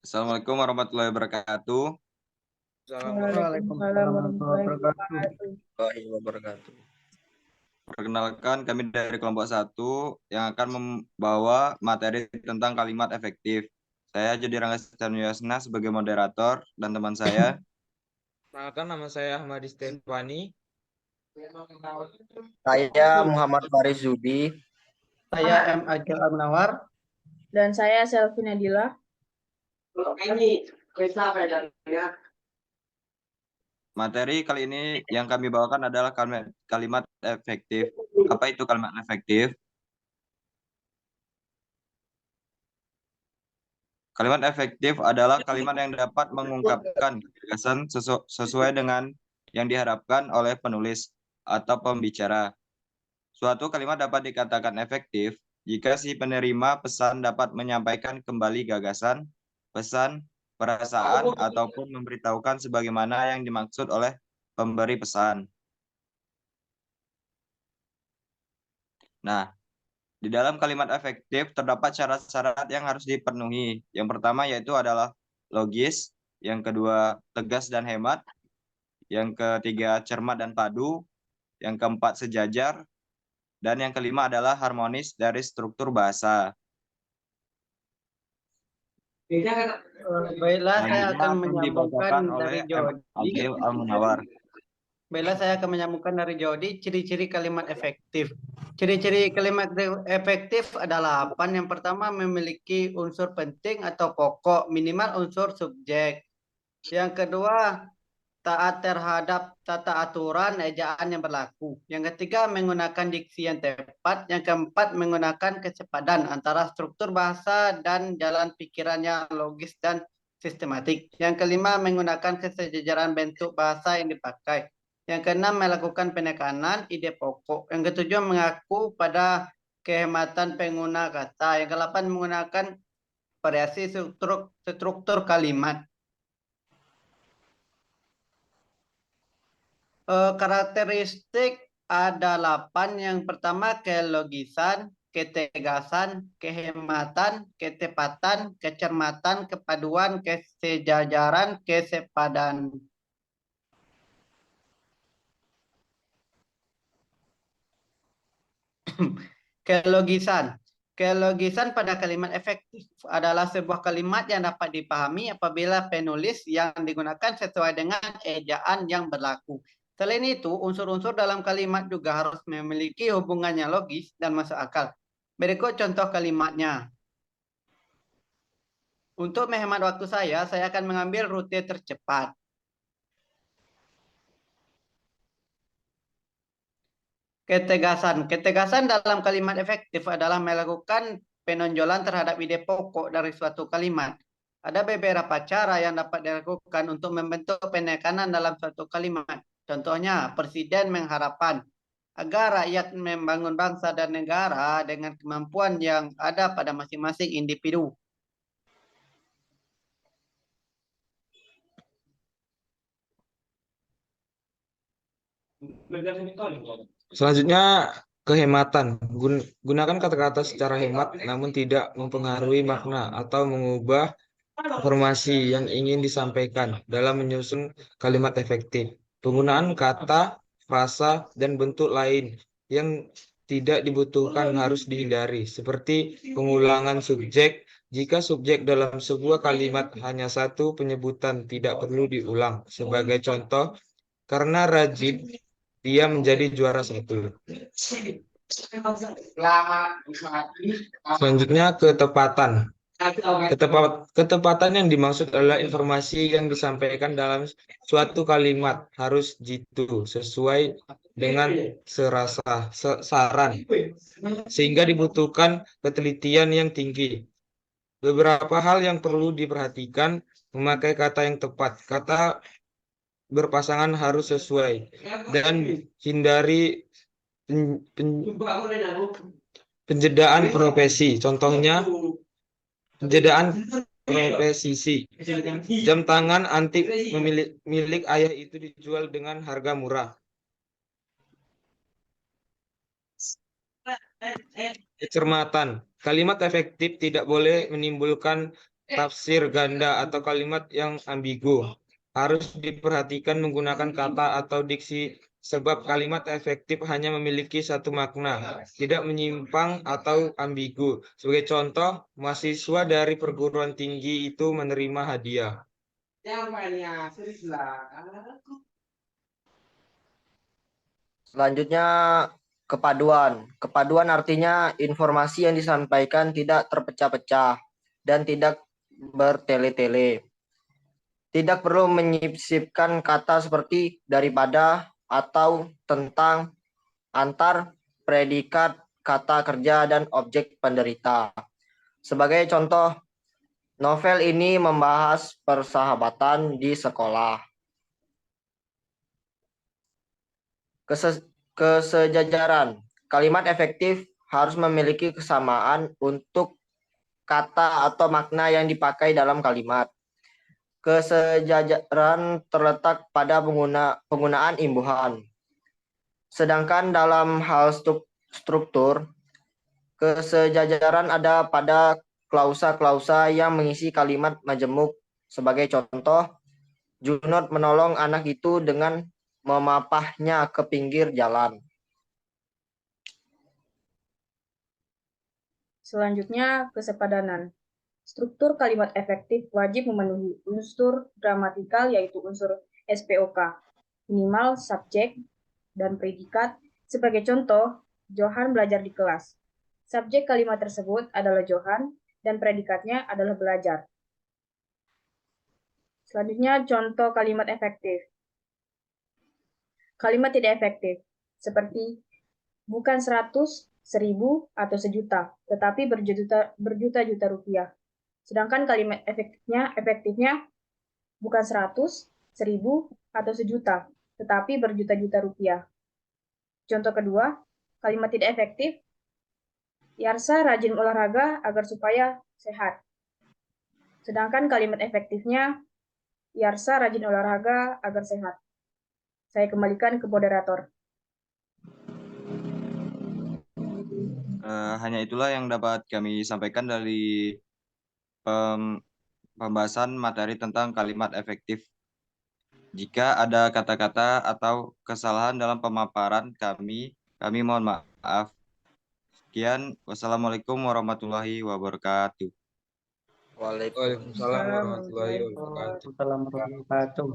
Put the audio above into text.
Assalamualaikum warahmatullahi wabarakatuh. Waalaikumsalam warahmatullahi Waalaikumsalam wabarakatuh. warahmatullahi wabarakatuh. Perkenalkan, kami dari kelompok satu yang akan membawa materi tentang kalimat efektif. Saya jadi Rangga Yasna sebagai moderator dan teman saya. Perkenalkan, nama saya Ahmadi Stefani. Saya Muhammad Faris Zudi. Saya M. Akil Al-Munawar. Dan saya Selvi Nadila. Materi kali ini yang kami bawakan adalah kalimat efektif. Apa itu kalimat efektif? Kalimat efektif adalah kalimat yang dapat mengungkapkan gagasan sesuai dengan yang diharapkan oleh penulis atau pembicara. Suatu kalimat dapat dikatakan efektif jika si penerima pesan dapat menyampaikan kembali gagasan, pesan, perasaan, ataupun memberitahukan sebagaimana yang dimaksud oleh pemberi pesan. Nah, di dalam kalimat efektif terdapat syarat-syarat yang harus dipenuhi. Yang pertama yaitu adalah logis, yang kedua tegas dan hemat, yang ketiga cermat dan padu, yang keempat sejajar, dan yang kelima adalah harmonis dari struktur bahasa. Baiklah, saya Selanjutnya akan akan menyambungkan dibacakan dari oleh M. Jody. Agil Al-Munawar. Baiklah, saya akan menyambungkan dari Jody ciri-ciri kalimat efektif. Ciri-ciri kalimat efektif adalah 8. Yang pertama, memiliki unsur penting atau pokok, minimal unsur subjek. Yang kedua, taat terhadap tata aturan ejaan yang berlaku. Yang ketiga, menggunakan diksi yang tepat. Yang keempat, menggunakan kesepadan antara struktur bahasa dan jalan pikiran yang logis dan sistematik. Yang kelima, menggunakan kesejajaran bentuk bahasa yang dipakai. Yang keenam, melakukan penekanan ide pokok. Yang ketujuh, mengaku pada kehematan pengguna kata. Yang kedelapan, menggunakan variasi struktur kalimat. Karakteristik ada 8. Yang pertama, kelogisan, ketegasan, kehematan, ketepatan, kecermatan, kepaduan, kesejajaran, kesepadan. Kelogisan. Kelogisan pada kalimat efektif adalah sebuah kalimat yang dapat dipahami apabila penulis yang digunakan sesuai dengan ejaan yang berlaku. Selain itu, unsur-unsur dalam kalimat juga harus memiliki hubungannya logis dan masuk akal. Berikut contoh kalimatnya. Untuk menghemat waktu saya akan mengambil rute tercepat. Ketegasan. Ketegasan dalam kalimat efektif adalah melakukan penonjolan terhadap ide pokok dari suatu kalimat. Ada beberapa cara yang dapat dilakukan untuk membentuk penekanan dalam suatu kalimat. Contohnya, Presiden mengharapkan agar rakyat membangun bangsa dan negara dengan kemampuan yang ada pada masing-masing individu. Selanjutnya, kehematan. Gunakan kata-kata secara hemat namun tidak mempengaruhi makna atau mengubah informasi yang ingin disampaikan dalam menyusun kalimat efektif. Penggunaan kata, frasa, dan bentuk lain yang tidak dibutuhkan harus dihindari, seperti pengulangan subjek. Jika subjek dalam sebuah kalimat hanya satu penyebutan tidak perlu diulang. Sebagai contoh, karena rajin, dia menjadi juara satu. Selanjutnya, ketepatan. Ketepatan yang dimaksud adalah informasi yang disampaikan dalam suatu kalimat harus jitu, sesuai dengan saran, sehingga dibutuhkan ketelitian yang tinggi. Beberapa hal yang perlu diperhatikan: memakai kata yang tepat, kata berpasangan harus sesuai, dan hindari penjedaan profesi. Contohnya, penjedaan profesi. Jam tangan antik milik ayah itu dijual dengan harga murah. Kecermatan. Kalimat efektif tidak boleh menimbulkan tafsir ganda atau kalimat yang ambigu. Harus diperhatikan menggunakan kata atau diksi sebab kalimat efektif hanya memiliki satu makna, tidak menyimpang atau ambigu. Sebagai contoh, mahasiswa dari perguruan tinggi itu menerima hadiah. Selanjutnya kepaduan. Kepaduan artinya informasi yang disampaikan tidak terpecah-pecah dan tidak bertele-tele. Tidak perlu menyisipkan kata seperti daripada atau tentang, antar, predikat, kata kerja, dan objek penderita. Sebagai contoh, novel ini membahas persahabatan di sekolah. Kesejajaran. Kalimat efektif harus memiliki kesamaan untuk kata atau makna yang dipakai dalam kalimat. Kesejajaran terletak pada penggunaan imbuhan. Sedangkan dalam hal struktur, kesejajaran ada pada klausa-klausa yang mengisi kalimat majemuk. Sebagai contoh, Junod menolong anak itu dengan memapahnya ke pinggir jalan. Selanjutnya, kesepadanan. Struktur kalimat efektif wajib memenuhi unsur gramatikal yaitu unsur SPOK, minimal subjek dan predikat. Sebagai contoh, Johan belajar di kelas. Subjek kalimat tersebut adalah Johan dan predikatnya adalah belajar. Selanjutnya, contoh kalimat efektif. Kalimat tidak efektif, seperti bukan 100, 1000, atau sejuta, tetapi berjuta-juta rupiah. Sedangkan kalimat efektifnya bukan 100, 1000, atau sejuta, tetapi berjuta-juta rupiah. Contoh kedua, kalimat tidak efektif, Yarsa rajin olahraga agar supaya sehat. Sedangkan kalimat efektifnya, Yarsa rajin olahraga agar sehat. Saya kembalikan ke moderator. Hanya itulah yang dapat kami sampaikan dari pembahasan materi tentang kalimat efektif. Jika ada kata-kata atau kesalahan dalam pemaparan kami mohon maaf. Sekian, wassalamualaikum warahmatullahi wabarakatuh. Waalaikumsalam. Waalaikumsalam warahmatullahi wabarakatuh. Assalamualaikum warahmatullahi wabarakatuh.